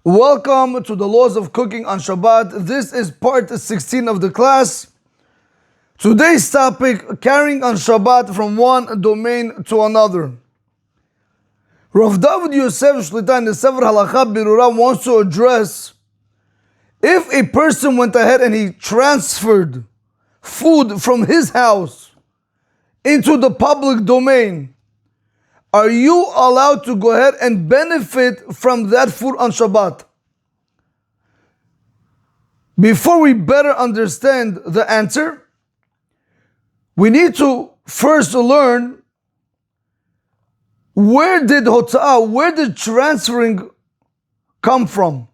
Welcome to the laws of cooking on Shabbat. This is part 16 of the class. Today's topic, carrying on Shabbat from one domain to another. Rav David Yosef Shlita in the Sefer Halacha Birura wants to address if a person went ahead and he transferred food from his house into the public domain, are you allowed to go ahead and benefit from that food on Shabbat? Before we better understand the answer, we need to first learn where did transferring come from?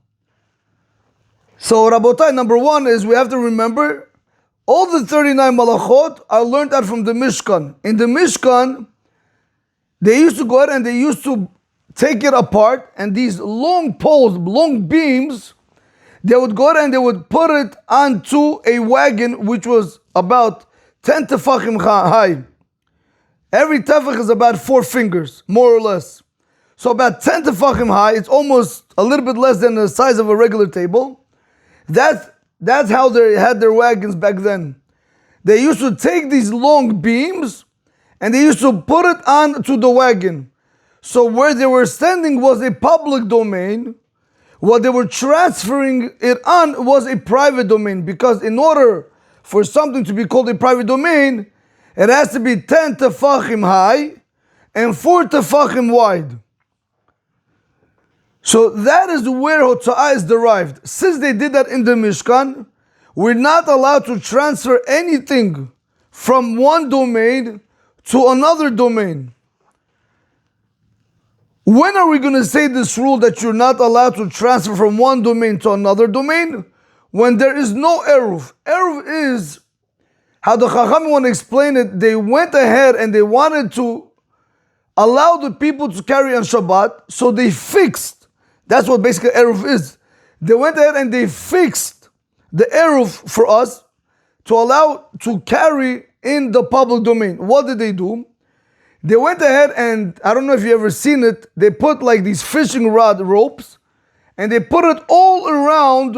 So Rabotai, number one is we have to remember all the 39 malachot are learned out from the Mishkan. In the Mishkan, they used to go ahead and they used to take it apart, and these long poles, long beams, they would go ahead and they would put it onto a wagon which was about 10 tefachim high. Every tefach is about 4 fingers, more or less. So about 10 tefachim high, it's almost a little bit less than the size of a regular table. That's how they had their wagons back then. They used to take these long beams and they used to put it onto the wagon. So where they were standing was a public domain. What they were transferring it on was a private domain, because in order for something to be called a private domain, it has to be 10 tefachim high and 4 tefachim wide. So that is where Hotza'ah is derived. Since they did that in the Mishkan, we're not allowed to transfer anything from one domain to another domain. When are we going to say this rule that you're not allowed to transfer from one domain to another domain? When there is no eruv. Eruv is how the Chacham want to explain it. They went ahead and they wanted to allow the people to carry on Shabbat, so they fixed. That's what basically eruv is. They went ahead and they fixed the eruv for us to allow to carry in the public domain. What did they do? They went ahead and, I don't know if you ever seen it, they put like these fishing rod ropes and they put it all around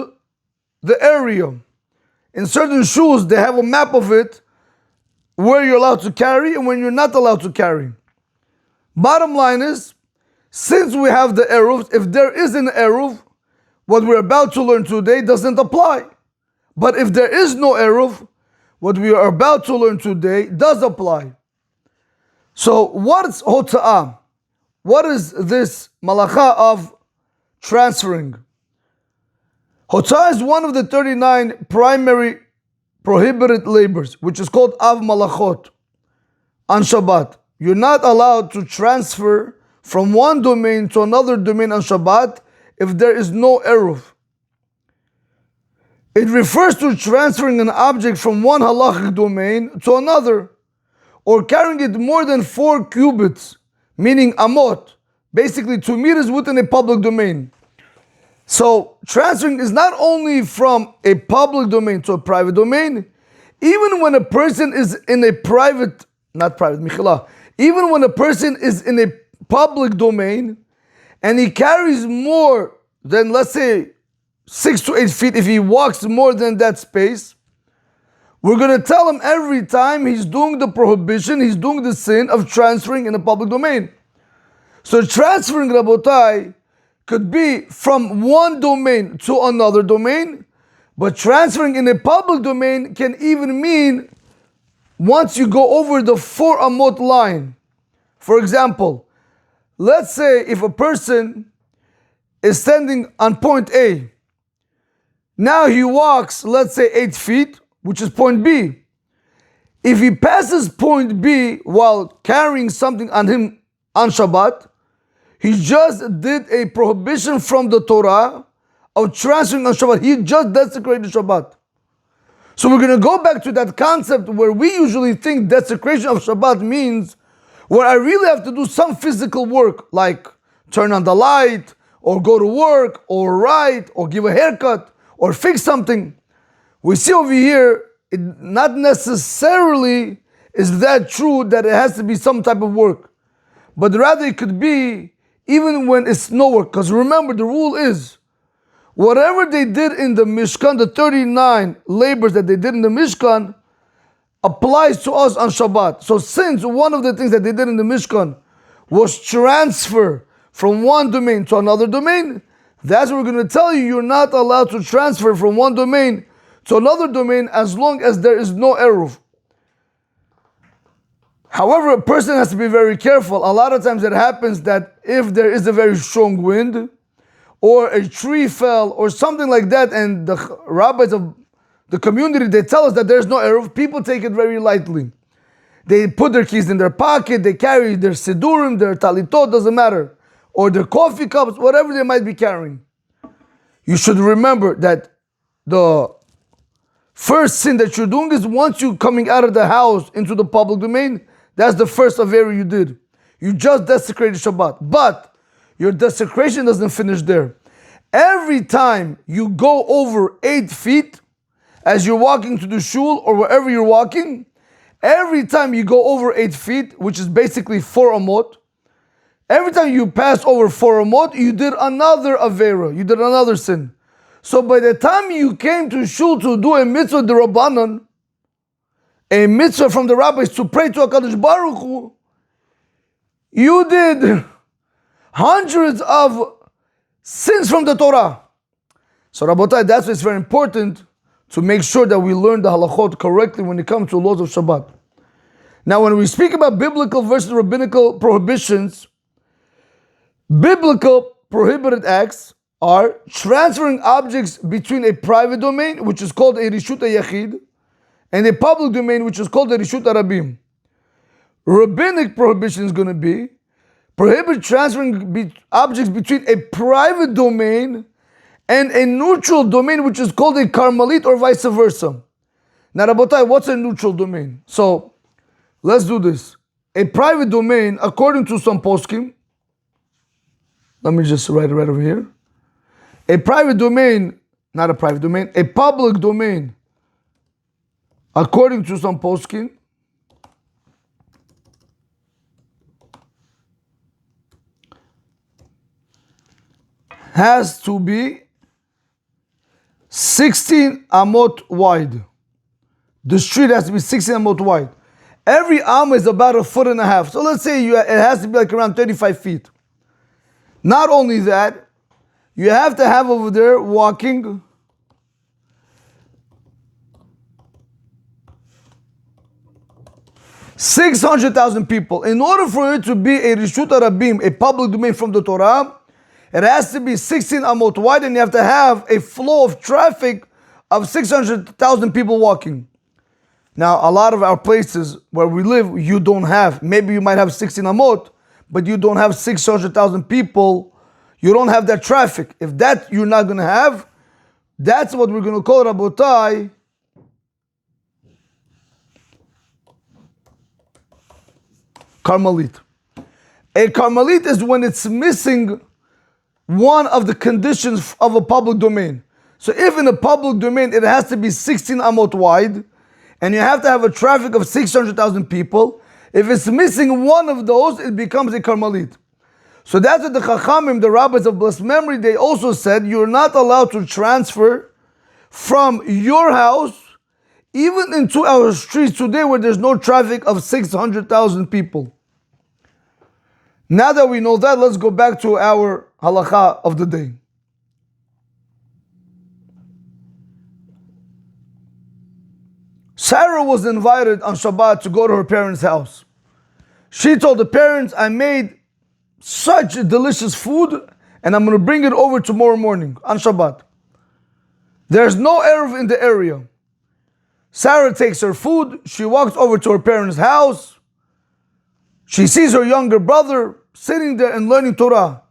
the area. In certain shoes, they have a map of it, where you're allowed to carry and when you're not allowed to carry. Bottom line is, since we have the eruv, if there is an eruv, what we're about to learn today doesn't apply. But if there is no eruv, what we are about to learn today does apply. So what's Hotza'ah? What is this malacha of transferring? Hotza'ah is one of the 39 primary prohibited labors, which is called Av Malachot on Shabbat. You're not allowed to transfer from one domain to another domain on Shabbat if there is no eruv. It refers to transferring an object from one halachic domain to another, or carrying it more than 4 cubits, meaning amot, basically 2 meters within a public domain. So transferring is not only from a public domain to a private domain, even when a person is in a even when a person is in a public domain and he carries more than, let's say, 6 to 8 feet, if he walks more than that space, we're going to tell him every time he's doing the prohibition, he's doing the sin of transferring in a public domain. So transferring, Rabotai, could be from one domain to another domain, but transferring in a public domain can even mean once you go over the 4 amot line. For example, let's say if a person is standing on point A, now he walks, let's say 8 feet, which is point B. If he passes point B while carrying something on him on Shabbat, he just did a prohibition from the Torah of transferring on Shabbat. He just desecrated Shabbat. So we're going to go back to that concept where we usually think desecration of Shabbat means where I really have to do some physical work, like turn on the light, or go to work, or write, or give a haircut, or fix something. We see over here, it not necessarily is that true that it has to be some type of work, but rather it could be even when it's no work. Because remember, the rule is whatever they did in the Mishkan, the 39 labors that they did in the Mishkan, applies to us on Shabbat. So since one of the things that they did in the Mishkan was transfer from one domain to another domain, that's what we're going to tell you. You're not allowed to transfer from one domain to another domain as long as there is no eruv. However, a person has to be very careful. A lot of times it happens that if there is a very strong wind, or a tree fell, or something like that, and the rabbis of the community, they tell us that there's no eruv, people take it very lightly. They put their keys in their pocket, they carry their sidurim, their talitot, doesn't matter, or their coffee cups, whatever they might be carrying. You should remember that the first sin that you're doing is once you're coming out of the house into the public domain, that's the first avera you did. You just desecrated Shabbat. But your desecration doesn't finish there. Every time you go over 8 feet, as you're walking to the shul or wherever you're walking, every time you go over 8 feet, which is basically 4 amot, every time you pass over 4 amot, you did another avera, you did another sin. So by the time you came to shul to do a mitzvah d'Rabbanan, a mitzvah from the rabbis to pray to HaKadosh Baruch Hu, you did hundreds of sins from the Torah. So Rabotai, that's why it's very important to make sure that we learn the halachot correctly when it comes to laws of Shabbat. Now, when we speak about biblical versus rabbinical prohibitions, biblical prohibited acts are transferring objects between a private domain, which is called a rishut yachid, and a public domain, which is called a rishut rabim. Rabbinic prohibition is going to be prohibit transferring objects between a private domain and a neutral domain, which is called a karmelit, or vice versa. Now, Rabotai, what's a neutral domain? So, let's do this. A private domain, according to some poskim, let me just write it right over here. A private domain, not a private domain, a public domain, according to some poskim, has to be 16 amot wide. The street has to be 16 amot wide. Every am is about 1.5 feet. So let's say it has to be like around 35 feet. Not only that, you have to have over there walking 600,000 people. In order for it to be a rishut rabim, a public domain from the Torah, it has to be 16 amot wide, and you have to have a flow of traffic of 600,000 people walking. Now, a lot of our places where we live, you don't have. Maybe you might have 16 amot, but you don't have 600,000 people. You don't have that traffic. If that you're not going to have, that's what we're going to call Rabotai karmelit. A karmelit is when it's missing one of the conditions of a public domain. So if in a public domain it has to be 16 amot wide, and you have to have a traffic of 600,000 people, if it's missing one of those, it becomes a karmelit. So that's what the Chachamim, the rabbis of blessed memory, they also said, you're not allowed to transfer from your house, even into our streets today where there's no traffic of 600,000 people. Now that we know that, let's go back to our halakha of the day. Sarah was invited on Shabbat to go to her parents' house. She told the parents, I made such delicious food and I'm going to bring it over tomorrow morning on Shabbat. There's no eruv in the area. Sarah takes her food, she walks over to her parents' house. She sees her younger brother sitting there and learning Torah.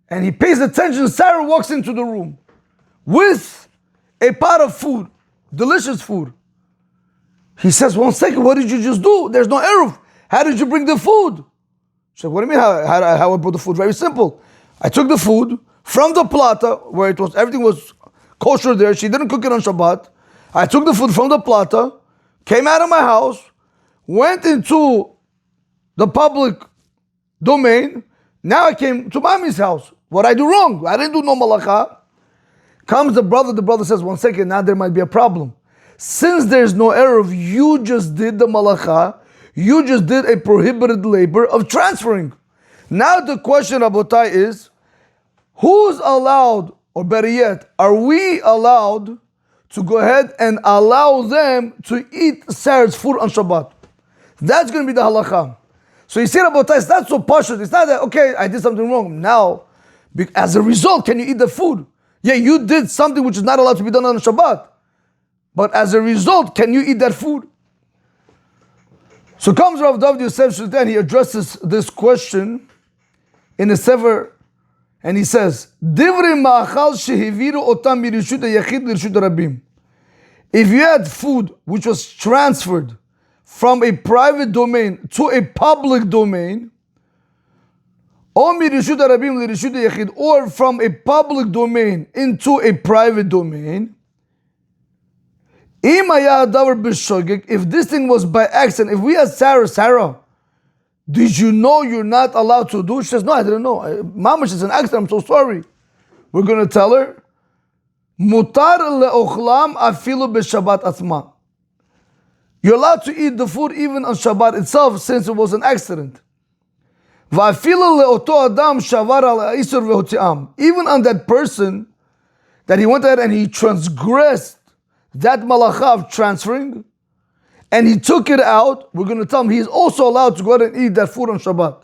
And he pays attention. Sarah walks into the room with a pot of food, delicious food. He says, 1 second, what did you just do? There's no eruv. How did you bring the food? She said, what do you mean how I brought the food? Very simple. I took the food from the plata where everything was kosher there. She didn't cook it on Shabbat. I took the food from the plata, came out of my house, went into the public domain. Now I came to mommy's house. What I do wrong? I didn't do no malacha. Comes the brother says, one second, now there might be a problem. Since there's no eruv, you just did the malacha, you just did a prohibited labor of transferring. Now the question, Rabotai, is, who's allowed, or better yet, are we allowed to go ahead and allow them to eat Sarah's food on Shabbat? That's going to be the halakha. So you see, Rabotai, it's not so pashut. It's not that, okay, I did something wrong. Now, as a result, can you eat the food? Yeah, you did something which is not allowed to be done on Shabbat. But as a result, can you eat that food? So comes Rav David Yosef Shultan, he addresses this question in a sefer, and he says, Divrei ma'achal shehiviru otam mirishut yachid lirshut rabim. If you had food which was transferred from a private domain to a public domain, or mirishut rabim lirshut yachid, or from a public domain into a private domain, if this thing was by accident, if we asked Sarah, did you know you're not allowed to do it? She says, no, I didn't know. Mama, it's an accident, I'm so sorry. We're going to tell her, Mutar le'ochlam afilu b'Shabbat atma. You're allowed to eat the food even on Shabbat itself, since it was an accident. Va'afilu le'oto adam shavar al isur ve'hoti'am. Even on that person that he went ahead and he transgressed that malacha of transferring, and he took it out, we're going to tell him he's also allowed to go ahead and eat that food on Shabbat.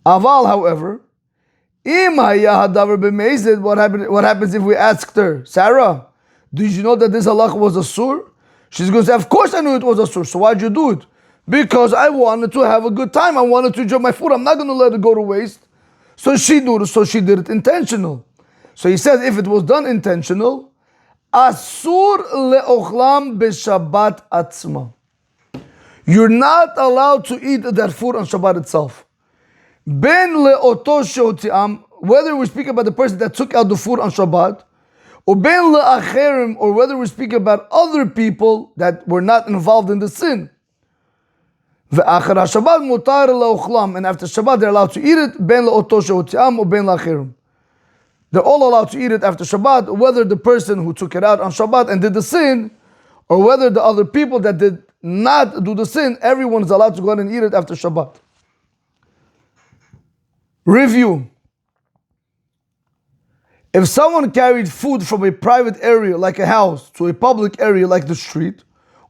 Aval, however, what happens if we asked her, Sarah, did you know that this halakha was a sur? She's going to say, of course I knew it was a sur, so why'd you do it? Because I wanted to have a good time, I wanted to enjoy my food, I'm not going to let it go to waste. So she did it intentional. So he says, if it was done intentional, Asur le'ochlam b'Shabbat atzma. You're not allowed to eat that food on Shabbat itself. Ben le'oto shehoti'am, whether we speak about the person that took out the food on Shabbat, or ben le'acherim, or whether we speak about other people that were not involved in the sin. Ve'achar Shabbat mutar le'ochlam, and after Shabbat they're allowed to eat it, ben le'oto shehoti'am, or ben le'acherim. They're all allowed to eat it after Shabbat, whether the person who took it out on Shabbat and did the sin, or whether the other people that did not do the sin, everyone is allowed to go ahead and eat it after Shabbat. Review. If someone carried food from a private area like a house to a public area like the street,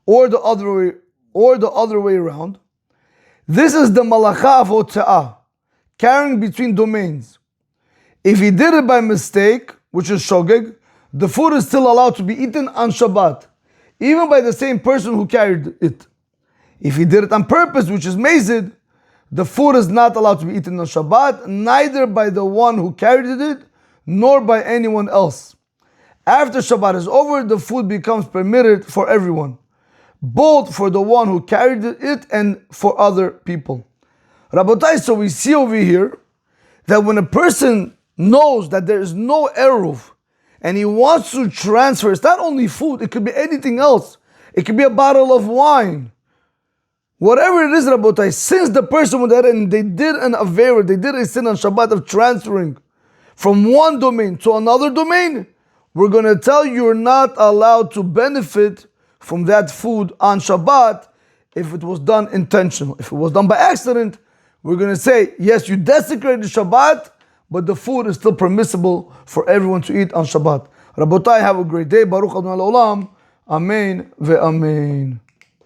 or the other way around, this is the malacha of hota'ah, carrying between domains. If he did it by mistake, which is shogeg, the food is still allowed to be eaten on Shabbat, even by the same person who carried it. If he did it on purpose, which is mazid, the food is not allowed to be eaten on Shabbat, neither by the one who carried it, nor by anyone else. After Shabbat is over, the food becomes permitted for everyone, both for the one who carried it and for other people. Rabotai, so we see over here that when a person knows that there is no eruv, and he wants to transfer, it's not only food, it could be anything else. It could be a bottle of wine. Whatever it is, Rabotai, since the person went ahead and they did an avera, they did a sin on Shabbat of transferring from one domain to another domain, we're going to tell you you're not allowed to benefit from that food on Shabbat if it was done intentional. If it was done by accident, we're going to say, yes, you desecrated Shabbat, but the food is still permissible for everyone to eat on Shabbat. Rabotai, have a great day. Baruch Adonai Olam. Amen ve'amen.